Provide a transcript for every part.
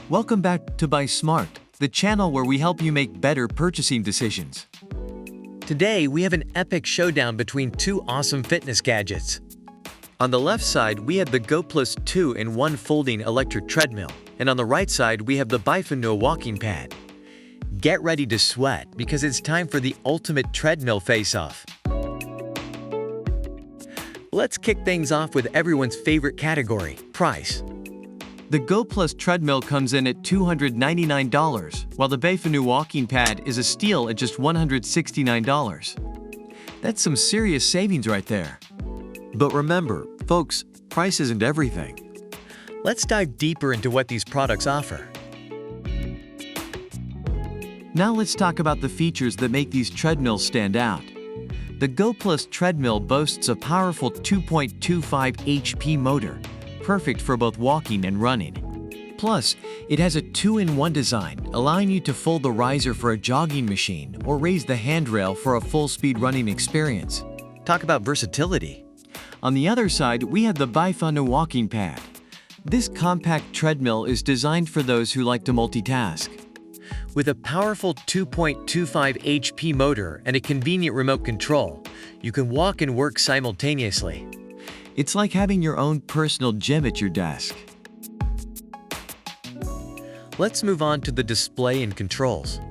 Welcome back to Buy Smart, the channel where we help you make better purchasing decisions. Today, we have an epic showdown between two awesome fitness gadgets. On the left side, we have the Goplus 2-in-1 folding electric treadmill, and on the right side, we have the Bifanuo walking pad. Get ready to sweat because it's time for the ultimate treadmill face-off. Let's kick things off with everyone's favorite category, price. The Goplus treadmill comes in at $299, while the Bifanuo walking pad is a steal at just $169. That's some serious savings right there. But remember, folks, price isn't everything. Let's dive deeper into what these products offer. Now let's talk about the features that make these treadmills stand out. The Goplus treadmill boasts a powerful 2.25 HP motor, perfect for both walking and running. Plus, it has a 2-in-1 design, allowing you to fold the riser for a jogging machine or raise the handrail for a full-speed running experience. Talk about versatility. On the other side, we have the Bifanuo walking pad. This compact treadmill is designed for those who like to multitask. With a powerful 2.25 HP motor and a convenient remote control, you can walk and work simultaneously. It's like having your own personal gym at your desk. Let's move on to the display and controls.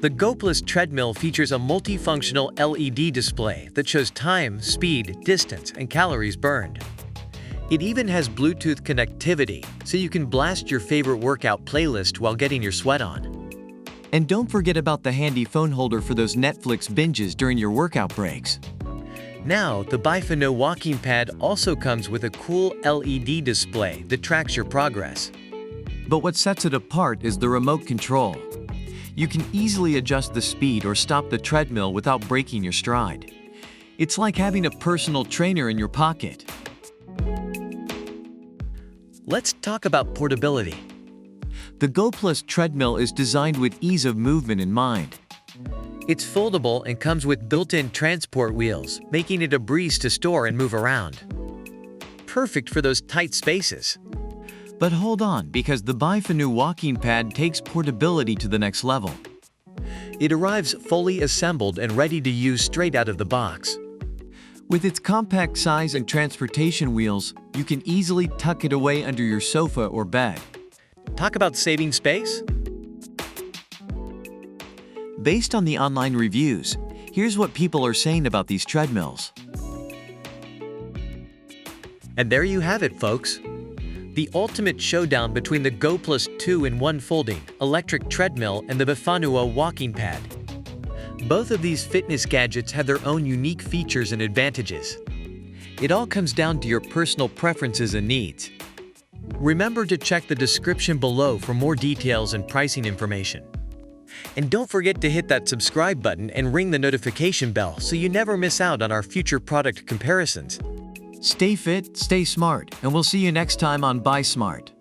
The Goplus treadmill features a multifunctional LED display that shows time, speed, distance, and calories burned. It even has Bluetooth connectivity, so you can blast your favorite workout playlist while getting your sweat on. And don't forget about the handy phone holder for those Netflix binges during your workout breaks. Now, the Bifanuo walking pad also comes with a cool LED display that tracks your progress. But what sets it apart is the remote control. You can easily adjust the speed or stop the treadmill without breaking your stride. It's like having a personal trainer in your pocket. Let's talk about portability. The Goplus treadmill is designed with ease of movement in mind. It's foldable and comes with built-in transport wheels, making it a breeze to store and move around. Perfect for those tight spaces. But hold on, because the Bifanuo walking pad takes portability to the next level. It arrives fully assembled and ready to use straight out of the box. With its compact size and transportation wheels, you can easily tuck it away under your sofa or bed. Talk about saving space. Based on the online reviews, here's what people are saying about these treadmills. And there you have it, folks. The ultimate showdown between the Goplus 2-in-1 folding electric treadmill and the Bifanuo walking pad. Both of these fitness gadgets have their own unique features and advantages. It all comes down to your personal preferences and needs. Remember to check the description below for more details and pricing information. And don't forget to hit that subscribe button and ring the notification bell so you never miss out on our future product comparisons. Stay fit, stay smart, and we'll see you next time on Buy Smart.